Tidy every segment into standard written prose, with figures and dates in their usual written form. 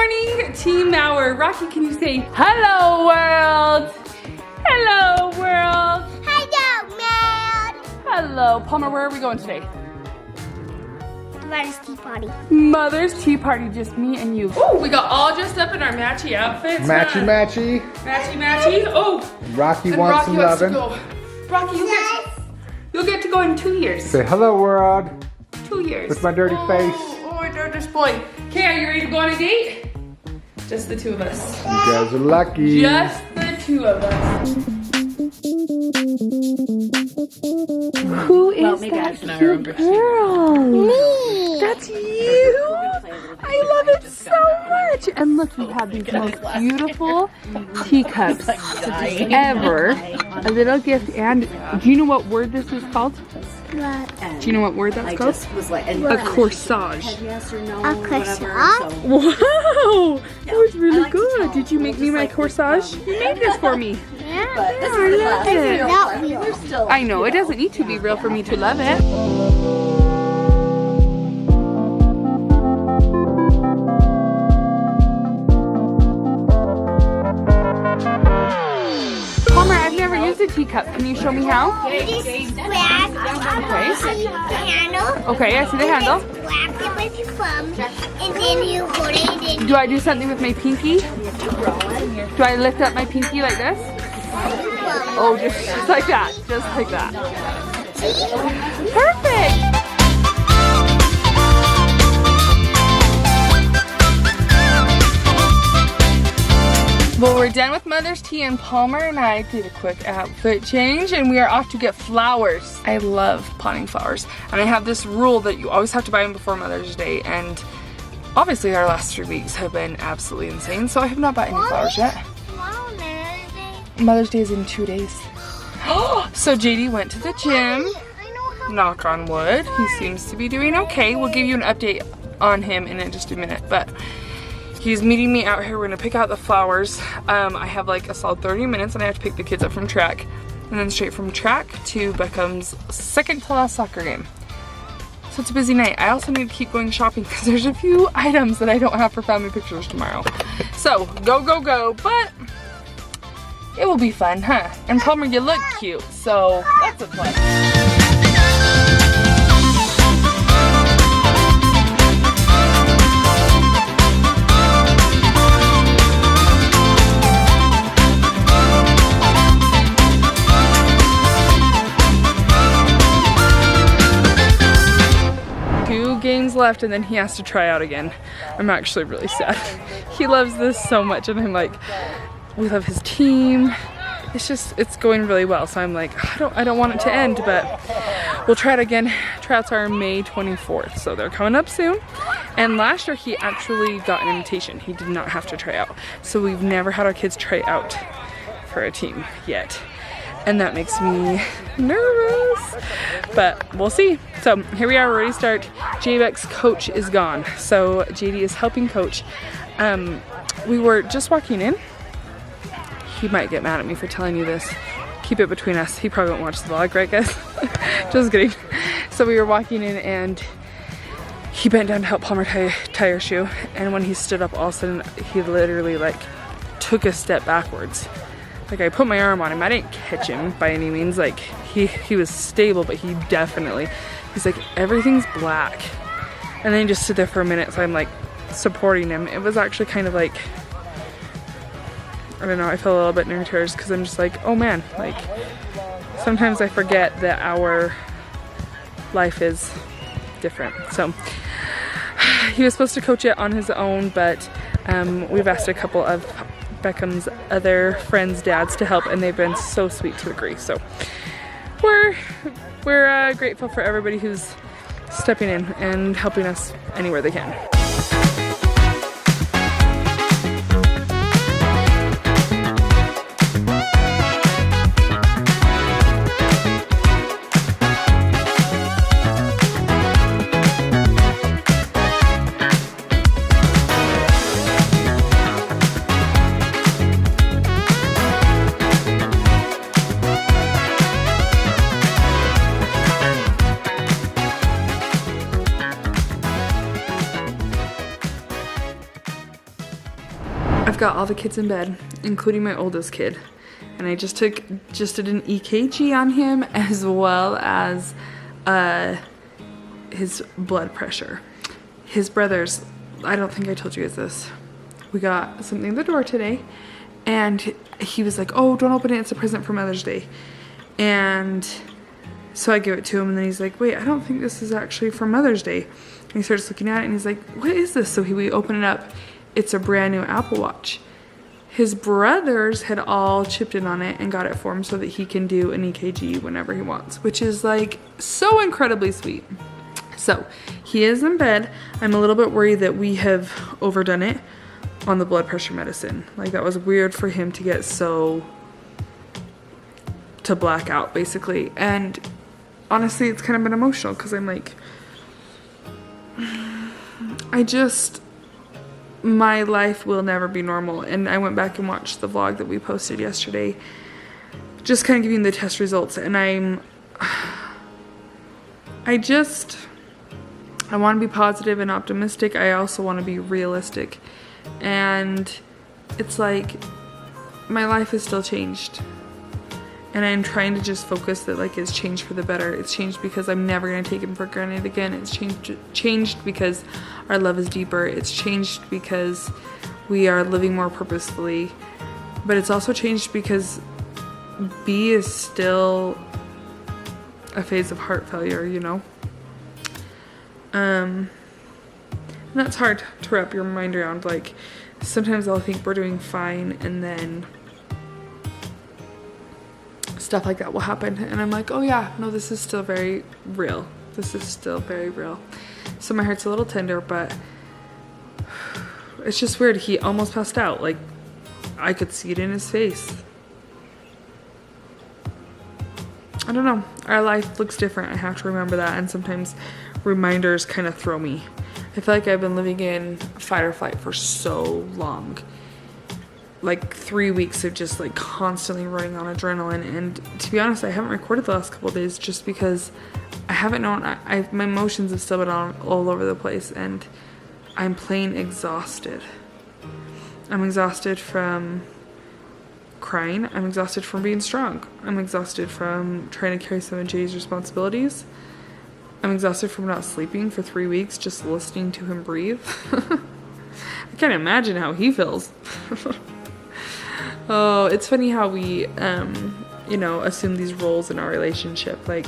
morning, Team Mower. Rocky, can you say hello, world? Hello, world. Hello, man. Hello. Palmer, where are we going today? Mother's tea party. Mother's tea party, just me and you. Oh, we got all dressed up in our matchy outfits. Matchy, matchy. Matchy, matchy. Oh. Rocky and wants Rocky some wants to loving. go. Rocky, you'll get to go in 2 years. Say hello, world. 2 years. With my dirty face. Oh, dirty boy. Okay, are you ready to go on a date? Just the two of us. You guys are lucky. Just the two of us. Who is that cute girl? Me. That's you. I love it so much. And look, you have these most beautiful teacups ever. A little gift. And do you know what word this is called? What? Do you know what word that's called? A corsage. A corsage? Wow, that was really good. Did you make me my corsage? You made this for me. Yeah. I love it. Not real. I know, it doesn't need to be real for me to love it. Palmer, I've never used a teacup. Can you show me how? Just grab the handle. Okay, I see the handle. Wrap it with your thumb, and then you hold it in. Do I do something with my pinky? Do I lift up my pinky like this? Oh, just like that. Just like that. Perfect! Well, we're done with Mother's Tea, and Palmer and I did a quick outfit change, and we are off to get flowers. I love potting flowers, and I have this rule that you always have to buy them before Mother's Day, and obviously our last 3 weeks have been absolutely insane, so I have not bought any flowers yet. Mother's Day is in 2 days. So JD went to the gym. Knock on wood. He seems to be doing okay. We'll give you an update on him in just a minute, but he's meeting me out here. We're gonna pick out the flowers. I have like a solid 30 minutes and I have to pick the kids up from track, and then straight from track to Beckams' second to last soccer game. So it's a busy night. I also need to keep going shopping because there's a few items that I don't have for family pictures tomorrow. So go, go, go, but it will be fun, huh? And Palmer, you look cute, so that's a plus. Games left and then he has to try out again. I'm actually really sad. He loves this so much, and I'm like, we love his team. It's going really well, so I'm like, I don't want it to end, but we'll try it again. Tryouts are May 24th, so they're coming up soon. And last year he actually got an invitation. He did not have to try out. So we've never had our kids try out for a team yet. And that makes me nervous, but we'll see. So here we are, we're ready to start. J-Beck's coach is gone, so JD is helping coach. We were just walking in. He might get mad at me for telling you this. Keep it between us. He probably won't watch the vlog, right guys? Just kidding. So we were walking in and he bent down to help Palmer tie her shoe, and when he stood up, all of a sudden he literally like took a step backwards. Like, I put my arm on him. I didn't catch him by any means. Like, he was stable, but he's like, everything's black. And then he just stood there for a minute, so I'm like supporting him. It was actually kind of like, I don't know, I felt a little bit nervous because I'm just like, oh man, like sometimes I forget that our life is different. So he was supposed to coach it on his own, but we've asked a couple of Beckham's other friends' dads to help, and they've been so sweet to agree. So we're grateful for everybody who's stepping in and helping us anywhere they can. I've got all the kids in bed, including my oldest kid. And I just did an EKG on him, as well as his blood pressure. His brothers, I don't think I told you guys this. We got something at the door today, and he was like, oh, don't open it, it's a present for Mother's Day. And so I give it to him, and then he's like, wait, I don't think this is actually for Mother's Day. And he starts looking at it, and he's like, what is this? So we open it up. It's a brand new Apple Watch. His brothers had all chipped in on it and got it for him so that he can do an EKG whenever he wants, which is like so incredibly sweet. So he is in bed. I'm a little bit worried that we have overdone it on the blood pressure medicine. Like, that was weird for him to get to black out, basically. And honestly, it's kind of been emotional because I'm like, my life will never be normal. And I went back and watched the vlog that we posted yesterday, just kind of giving the test results, and I want to be positive and optimistic. I also want to be realistic. And it's like, my life is still changed. And I'm trying to just focus that, like, it's changed for the better. It's changed because I'm never going to take him for granted again. It's changed because our love is deeper. It's changed because we are living more purposefully. But it's also changed because B is still a phase of heart failure, you know? And that's hard to wrap your mind around. Like, sometimes I'll think we're doing fine, and then stuff like that will happen, and I'm like, oh yeah, no, this is still very real. This is still very real. So my heart's a little tender, but it's just weird. He almost passed out. Like, I could see it in his face. I don't know. Our life looks different. I have to remember that, and sometimes reminders kind of throw me. I feel like I've been living in fight or flight for so long. Like 3 weeks of just like constantly running on adrenaline, and to be honest, I haven't recorded the last couple of days just because I haven't known. My emotions have still been all over the place, and I'm plain exhausted. I'm exhausted from crying. I'm exhausted from being strong. I'm exhausted from trying to carry some of Jay's responsibilities. I'm exhausted from not sleeping for 3 weeks, just listening to him breathe. I can't imagine how he feels. Oh, it's funny how we, assume these roles in our relationship. Like,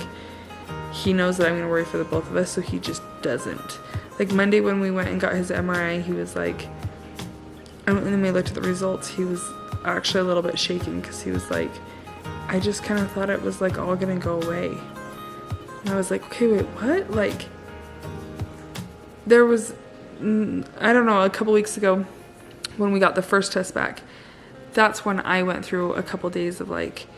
he knows that I'm going to worry for the both of us, so he just doesn't. Like, Monday when we went and got his MRI, he was like, and then we looked at the results, he was actually a little bit shaken because he was like, I just kind of thought it was like all going to go away. And I was like, okay, wait, what? Like, there was, I don't know, a couple weeks ago when we got the first test back, that's when I went through a couple days of like,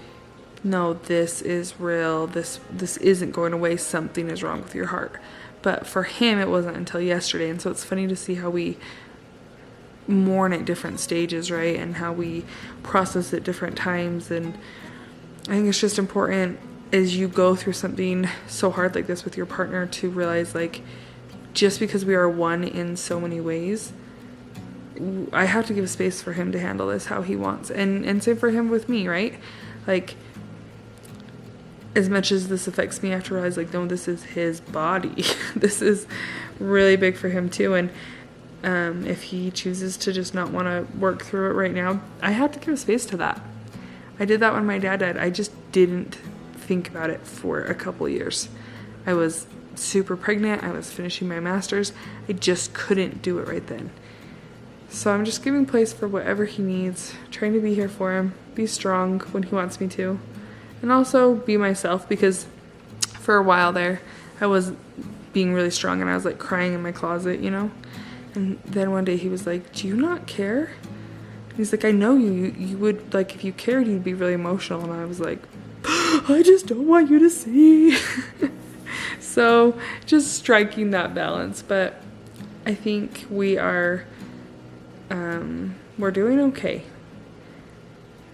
no, this is real. This isn't going away. Something is wrong with your heart. But for him, it wasn't until yesterday. And so it's funny to see how we mourn at different stages, right? And how we process at different times. And I think it's just important as you go through something so hard like this with your partner to realize, like, just because we are one in so many ways, I have to give space for him to handle this how he wants. And same for him with me, right? Like, as much as this affects me, I have to realize, like, no, this is his body. This is really big for him too. And if he chooses to just not want to work through it right now, I have to give space to that. I did that when my dad died. I just didn't think about it for a couple years. I was super pregnant. I was finishing my master's. I just couldn't do it right then. So I'm just giving place for whatever he needs, trying to be here for him, be strong when he wants me to, and also be myself, because for a while there, I was being really strong and I was like crying in my closet, you know? And then one day he was like, do you not care? And he's like, I know you would, like, if you cared, you'd be really emotional. And I was like, I just don't want you to see. So just striking that balance. But I think we are, we're doing okay.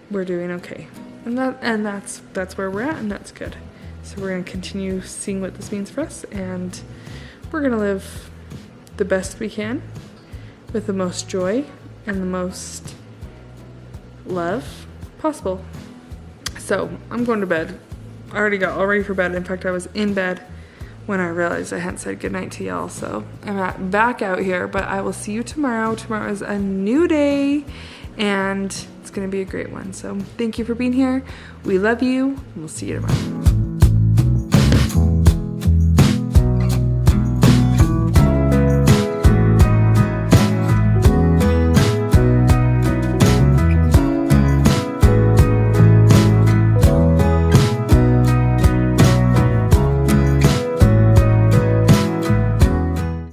We're doing okay. And that's where we're at, and that's good. So we're going to continue seeing what this means for us, and we're going to live the best we can with the most joy and the most love possible. So I'm going to bed. I already got all ready for bed. In fact, I was in bed when I realized I hadn't said goodnight to y'all. So I'm back out here, but I will see you tomorrow. Tomorrow is a new day and it's gonna be a great one. So thank you for being here. We love you and we'll see you tomorrow.